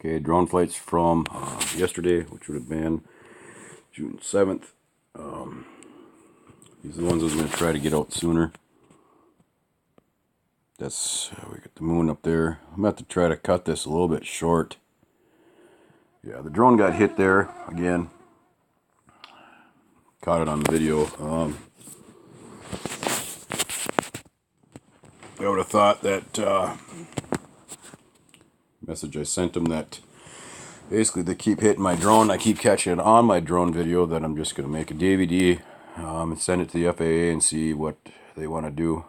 Okay, drone flights from yesterday, which would have been June 7th. These are the ones I was going to try to get out sooner. That's, we got the moon up there. I'm going to have to try to cut this a little bit short. Yeah, the drone got hit there again. Caught it on the video. I would have thought that message I sent them that basically they keep hitting my drone. I keep catching it on my drone video. That I'm just going to make a DVD and send it to the FAA and see what they want to do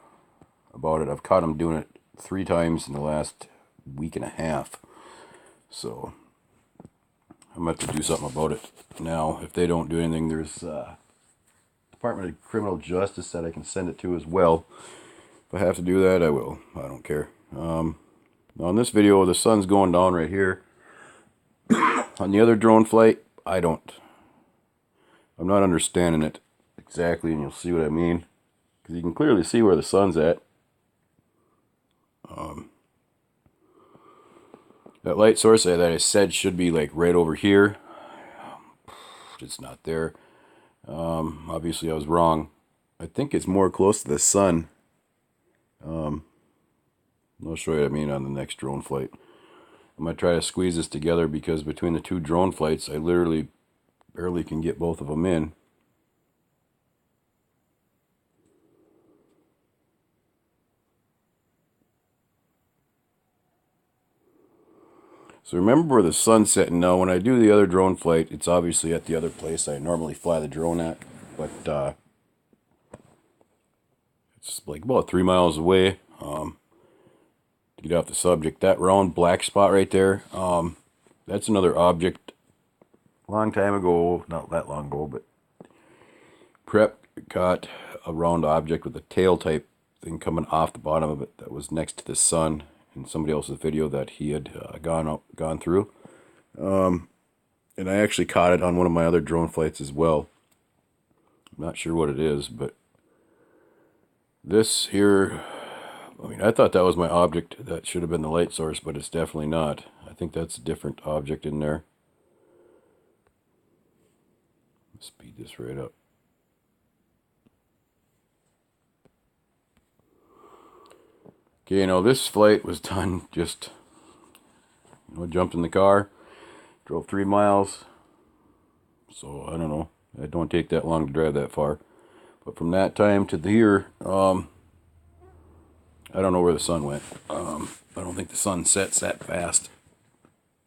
about it. I've caught them doing it 3 times in the last week and a half. So I'm going to have to do something about it now. If they don't do anything, there's Department of Criminal Justice that I can send it to as well. If I have to do that, I will. I don't care. On this video, the sun's going down right here. On the other drone flight, I'm not understanding it exactly, and you'll see what I mean. Because you can clearly see where the sun's at. That light source that I said should be like right over here. It's not there. Obviously I was wrong. I think it's more close to the sun. I'll show you what I mean on the next drone flight. I'm going to try to squeeze this together because between the 2 drone flights, I literally barely can get both of them in. So remember where the sun's setting now. When I do the other drone flight, it's obviously at the other place I normally fly the drone at. But it's like about 3 miles away. To get off the subject, that round black spot right there, that's another object. Long time ago, not that long ago, but Prep got a round object with a tail type thing coming off the bottom of it that was next to the sun in somebody else's video that he had gone through. And I actually caught it on one of my other drone flights as well. I'm not sure what it is, but this here, I mean, I thought that was my object. That should have been the light source, but it's definitely not. I think that's a different object in there. Let's speed this right up. Okay, now this flight was done just, jumped in the car, drove 3 miles. So, I don't know. It don't take that long to drive that far. But from that time to here, I don't know where the sun went. I don't think the sun sets that fast,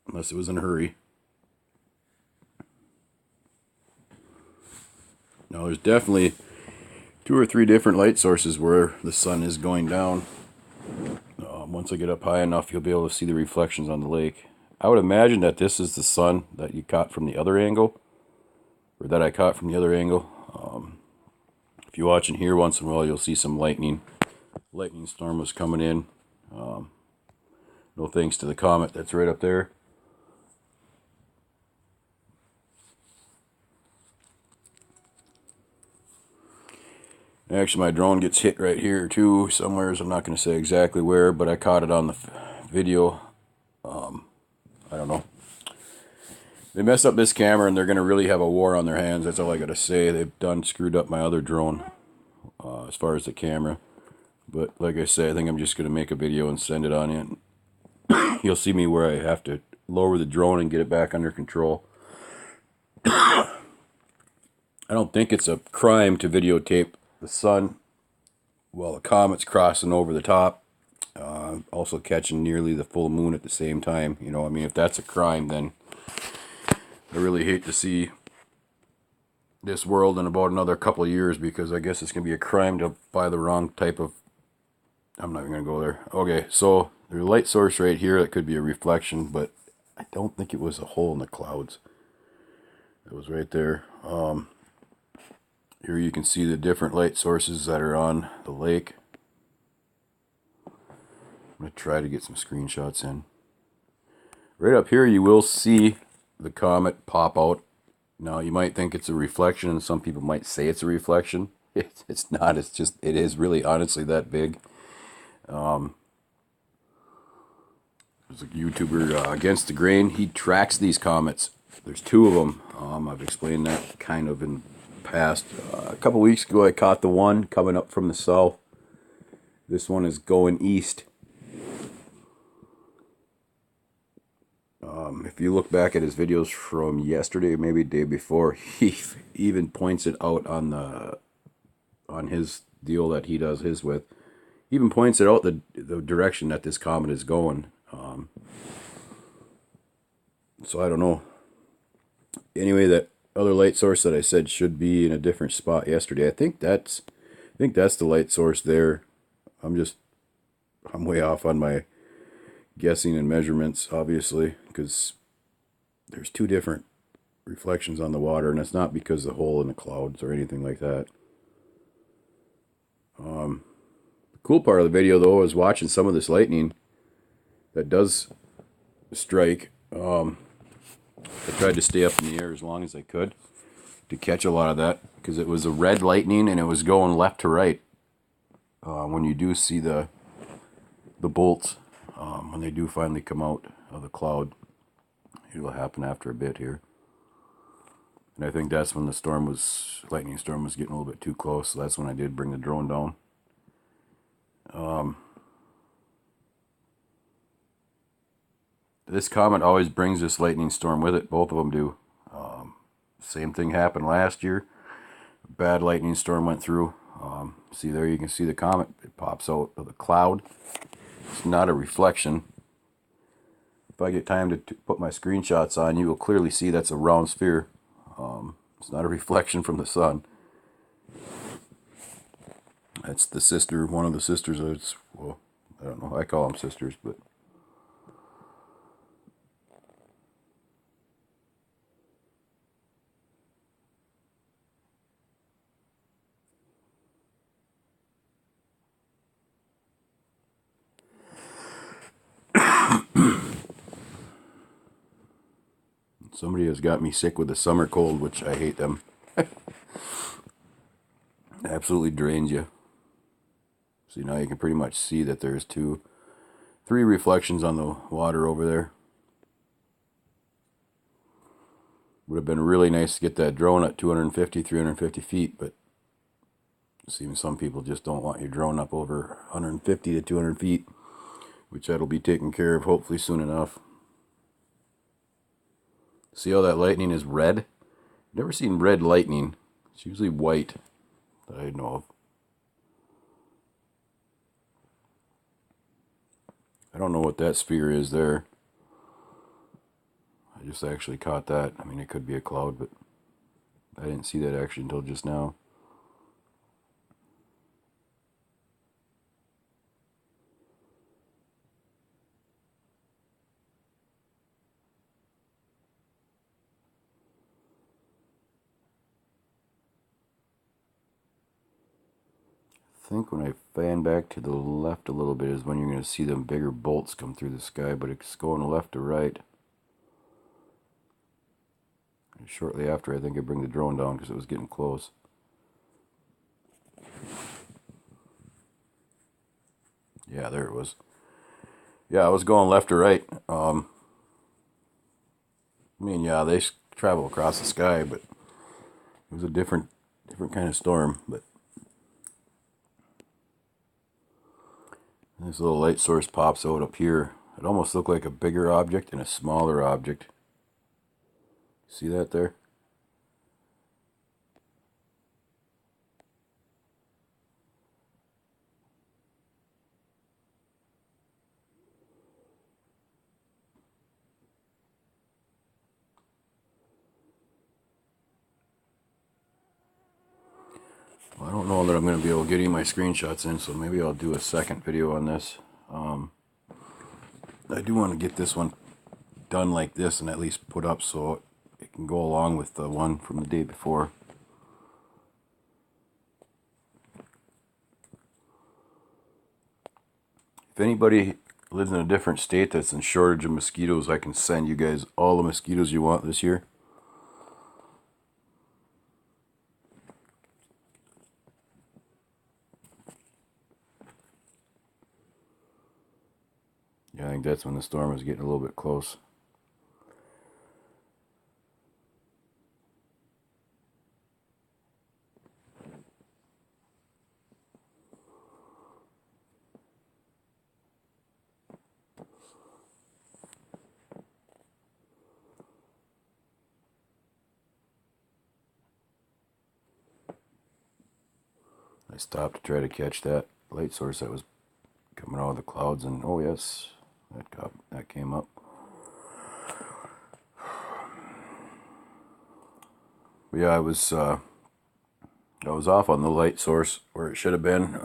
unless it was in a hurry. Now there's definitely 2 or 3 different light sources where the sun is going down. Once I get up high enough, you'll be able to see the reflections on the lake. I would imagine that this is the sun that you caught from the other angle, or that I caught from the other angle. If you watch in here once in a while, you'll see some lightning. Lightning storm was coming in. No thanks to the comet that's right up there. Actually, my drone gets hit right here too, somewhere. I'm not going to say exactly where, but I caught it on the video. I don't know. They messed up this camera, and they're going to really have a war on their hands. That's all I got to say. They've screwed up my other drone as far as the camera. But like I say, I think I'm just going to make a video and send it on in. You'll see me where I have to lower the drone and get it back under control. I don't think it's a crime to videotape the sun while the comet's crossing over the top. Also catching nearly the full moon at the same time. I mean, if that's a crime, then I really hate to see this world in about another couple of years, because I guess it's going to be a crime to buy the wrong type of... I'm not even going to go there. Okay, so there's a light source right here that could be a reflection, but I don't think it was a hole in the clouds. It was right there. Here you can see the different light sources that are on the lake. I'm going to try to get some screenshots in. Right up here you will see the comet pop out. Now you might think it's a reflection, and some people might say it's a reflection. It's not. It is really honestly that big. There's There's a YouTuber, Against the Grain. He tracks these comets. There's two of them. I've explained that kind of in the past. A couple weeks ago, I caught the one coming up from the south. This one is going east. If you look back at his videos from yesterday, maybe the day before, he even points it out on his deal that he does his with. He even points it out the direction that this comet is going. So I don't know. Anyway, that other light source that I said should be in a different spot yesterday. I think that's the light source there. I'm way off on my guessing and measurements, obviously, because there's two different reflections on the water, and it's not because of the hole in the clouds or anything like that. The cool part of the video, though, is watching some of this lightning that does strike. I tried to stay up in the air as long as I could to catch a lot of that, because it was a red lightning and it was going left to right. When you do see the bolts, when they do finally come out of the cloud, it'll happen after a bit here. And I think that's when the lightning storm was getting a little bit too close, so that's when I did bring the drone down. This comet always brings this lightning storm with it. Both of them do. Same thing happened last year. A bad lightning storm went through. See there, you can see the comet. It pops out of the cloud. It's not a reflection. If I get time to put my screenshots on, you will clearly see that's a round sphere. It's not a reflection from the sun. That's the sister, one of the sisters. Well, I don't know. I call them sisters, but somebody has got me sick with the summer cold, which I hate them. Absolutely drains you. See, now you can pretty much see that there's three reflections on the water over there. Would have been really nice to get that drone at 250, 350 feet, but it seems some people just don't want your drone up over 150 to 200 feet, which that'll be taken care of hopefully soon enough. See how that lightning is red? Never seen red lightning. It's usually white that I know of. I don't know what that sphere is there. I just actually caught that. I mean, it could be a cloud, but I didn't see that actually until just now. I think when I fan back to the left a little bit is when you're going to see them bigger bolts come through the sky, but it's going left to right. And shortly after, I think I bring the drone down because it was getting close. Yeah, there it was. Yeah, I was going left to right. I mean, yeah, they travel across the sky, but it was a different kind of storm. But this little light source pops out up here. It almost looked like a bigger object and a smaller object. See that there? Well, I don't know that I'm going to be able to get any of my screenshots in, so maybe I'll do a second video on this. I do want to get this one done like this and at least put up so it can go along with the one from the day before. If anybody lives in a different state that's in shortage of mosquitoes, I can send you guys all the mosquitoes you want this year. Yeah, I think that's when the storm was getting a little bit close. I stopped to try to catch that light source that was coming out of the clouds, and oh yes, that came up. But yeah, I was off on the light source where it should have been,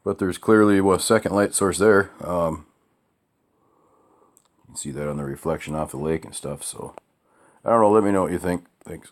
but there's clearly a second light source there. You can see that on the reflection off the lake and stuff. So I don't know. Let me know what you think. Thanks.